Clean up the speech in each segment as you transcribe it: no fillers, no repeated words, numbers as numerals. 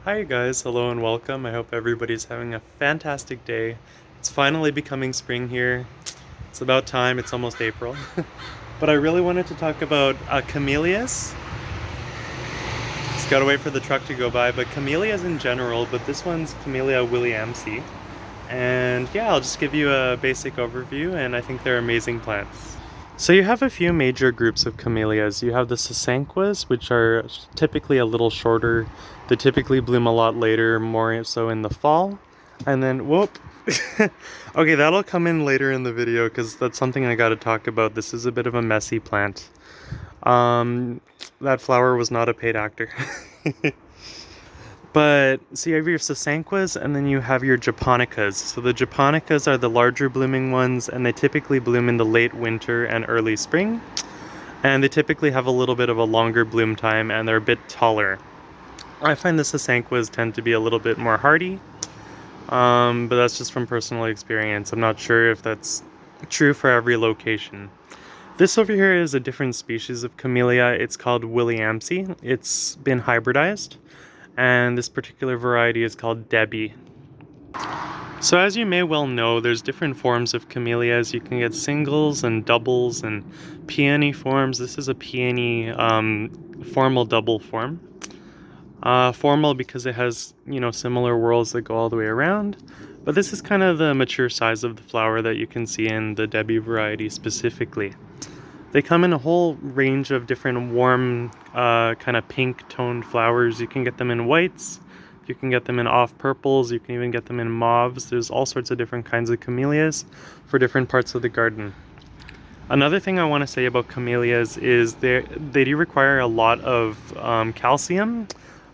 Hi guys, hello and welcome. I hope everybody's having a fantastic day. It's finally becoming spring here. It's about time, it's almost April. But I really wanted to talk about camellias. Just gotta wait for the truck to go by, but camellias in general, but this one's Camellia williamsii. And yeah, I'll just give you a basic overview, and I think they're amazing plants. So you have a few major groups of camellias. You have the sasanquas, which are typically a little shorter. They typically bloom a lot later, more so in the fall. And then, whoop. Okay, that'll come in later in the video because that's something I gotta talk about. This is a bit of a messy plant. Um, that flower was not a paid actor. But so you have your sasanquas and then you have your japonicas. So the japonicas are the larger blooming ones and they typically bloom in the late winter and early spring. And they typically have a little bit of a longer bloom time and they're a bit taller. I find the sasanquas tend to be a little bit more hardy, but that's just from personal experience. I'm not sure if that's true for every location. This over here is a different species of camellia. It's called williamsii. It's been hybridized. And this particular variety is called Debbie. So as you may well know, there's different forms of camellias. You can get singles and doubles and peony forms. This is a peony formal double form. Formal because it has, similar whorls that go all the way around. But this is kind of the mature size of the flower that you can see in the Debbie variety specifically. They come in a whole range of different warm, kind of pink toned flowers. You can get them in whites, you can get them in off purples, you can even get them in mauves. There's all sorts of different kinds of camellias for different parts of the garden. Another thing I want to say about camellias is they do require a lot of calcium.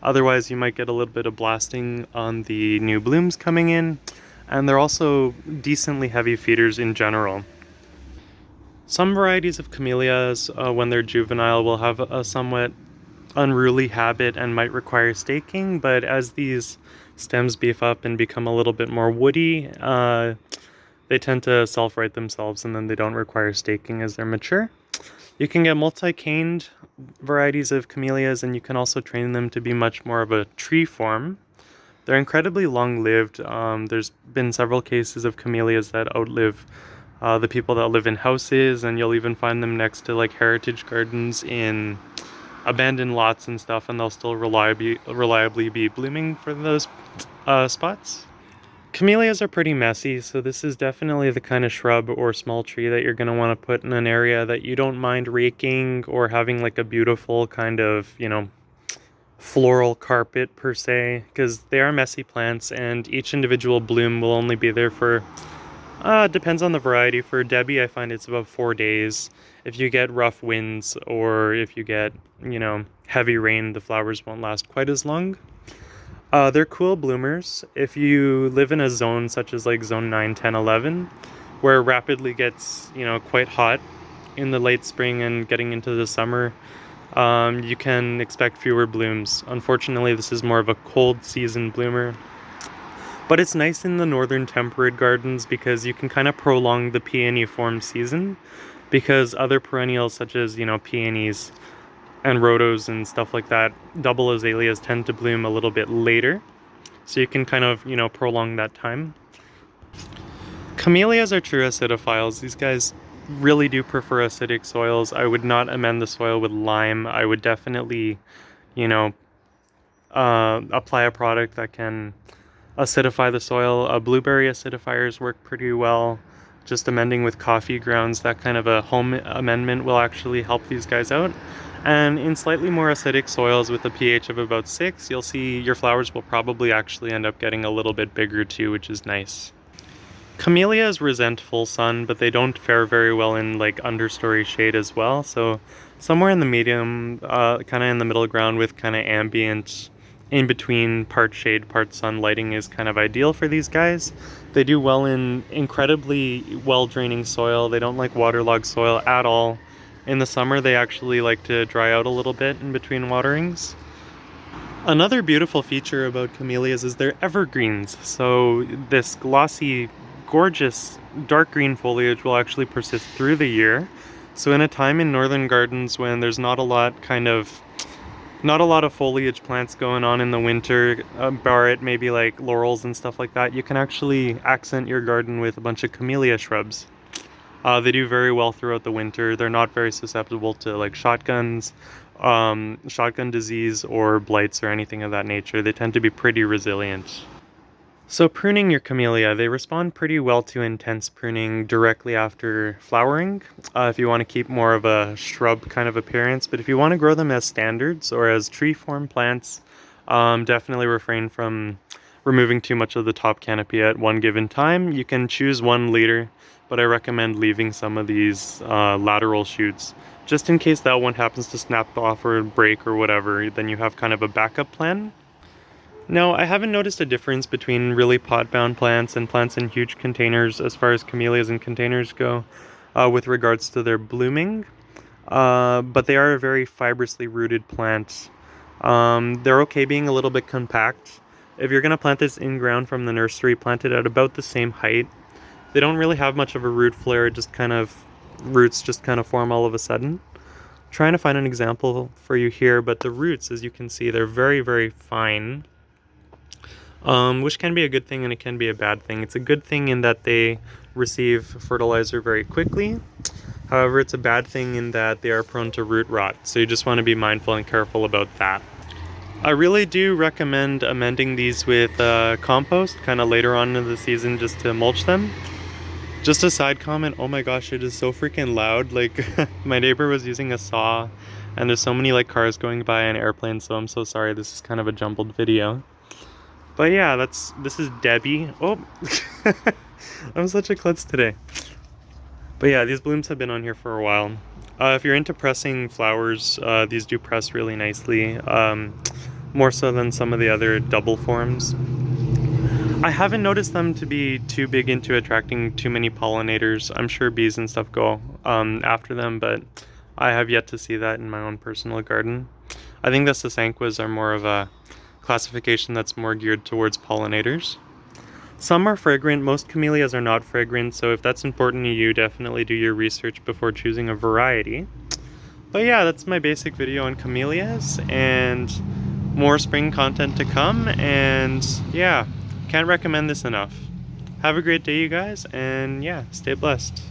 Otherwise, you might get a little bit of blasting on the new blooms coming in. And they're also decently heavy feeders in general. Some varieties of camellias, when they're juvenile, will have a somewhat unruly habit and might require staking, but as these stems beef up and become a little bit more woody, they tend to self-right themselves and then they don't require staking as they're mature. You can get multi-caned varieties of camellias and you can also train them to be much more of a tree form. They're incredibly long-lived. There's been several cases of camellias that outlive the people that live in houses, and you'll even find them next to like heritage gardens in abandoned lots and stuff, and they'll still reliably be blooming for those spots. Camellias are pretty messy, so this is definitely the kind of shrub or small tree that you're going to want to put in an area that you don't mind raking or having like a beautiful kind of, floral carpet per se, because they are messy plants and each individual bloom will only be there for depends on the variety. For Debbie, I find it's about 4 days. If you get rough winds or if you get, heavy rain, the flowers won't last quite as long. They're cool bloomers. If you live in a zone such as like zone 9, 10, 11, where it rapidly gets, quite hot in the late spring and getting into the summer, you can expect fewer blooms. Unfortunately, this is more of a cold season bloomer. But it's nice in the northern temperate gardens because you can kind of prolong the peony form season, because other perennials such as, peonies and rhodos and stuff like that, double azaleas tend to bloom a little bit later. So you can kind of, prolong that time. Camellias are true acidophiles. These guys really do prefer acidic soils. I would not amend the soil with lime. I would definitely, apply a product that can acidify the soil. Blueberry acidifiers work pretty well. Just amending with coffee grounds, that kind of a home amendment will actually help these guys out. And in slightly more acidic soils with a pH of about 6, you'll see your flowers will probably actually end up getting a little bit bigger too, which is nice. Camellias resent full sun, but they don't fare very well in like understory shade as well. So somewhere in the medium, kind of in the middle ground with kind of ambient, in between part shade, part sun lighting is kind of ideal for these guys. They do well in incredibly well draining soil. They don't like waterlogged soil at all. In the summer, they actually like to dry out a little bit in between waterings. Another beautiful feature about camellias is their evergreens. So this glossy, gorgeous dark green foliage will actually persist through the year. So in a time in northern gardens when there's not a lot kind of Not a lot of foliage plants going on in the winter, bar it maybe like laurels and stuff like that. You can actually accent your garden with a bunch of camellia shrubs. They do very well throughout the winter. They're not very susceptible to like shotgun disease or blights or anything of that nature. They tend to be pretty resilient. So pruning your camellia, they respond pretty well to intense pruning directly after flowering, if you want to keep more of a shrub kind of appearance. But if you want to grow them as standards or as tree form plants, definitely refrain from removing too much of the top canopy at one given time. You can choose one leader, but I recommend leaving some of these lateral shoots just in case that one happens to snap off or break or whatever. Then you have kind of a backup plan. No, I haven't noticed a difference between really pot-bound plants and plants in huge containers as far as camellias in containers go with regards to their blooming, but they are a very fibrously rooted plant. They're okay being a little bit compact. If you're going to plant this in ground from the nursery, plant it at about the same height. They don't really have much of a root flare, roots just kind of form all of a sudden. Trying to find an example for you here, but the roots, as you can see, they're very, very fine. Which can be a good thing and it can be a bad thing. It's a good thing in that they receive fertilizer very quickly. However, it's a bad thing in that they are prone to root rot. So you just want to be mindful and careful about that. I really do recommend amending these with compost kind of later on in the season just to mulch them. Just a side comment, oh my gosh, it is so freaking loud. Like my neighbor was using a saw and there's so many like cars going by and airplanes, so I'm so sorry. This is kind of a jumbled video. But yeah, this is Debbie. Oh, I'm such a klutz today. But yeah, these blooms have been on here for a while. If you're into pressing flowers, these do press really nicely, more so than some of the other double forms. I haven't noticed them to be too big into attracting too many pollinators. I'm sure bees and stuff go after them, but I have yet to see that in my own personal garden. I think the sasanquas are more of a classification that's more geared towards pollinators. Some are fragrant, most camellias are not fragrant, so if that's important to you, definitely do your research before choosing a variety. But yeah, that's my basic video on camellias, and more spring content to come, and yeah, can't recommend this enough. Have a great day, you guys, and yeah, stay blessed.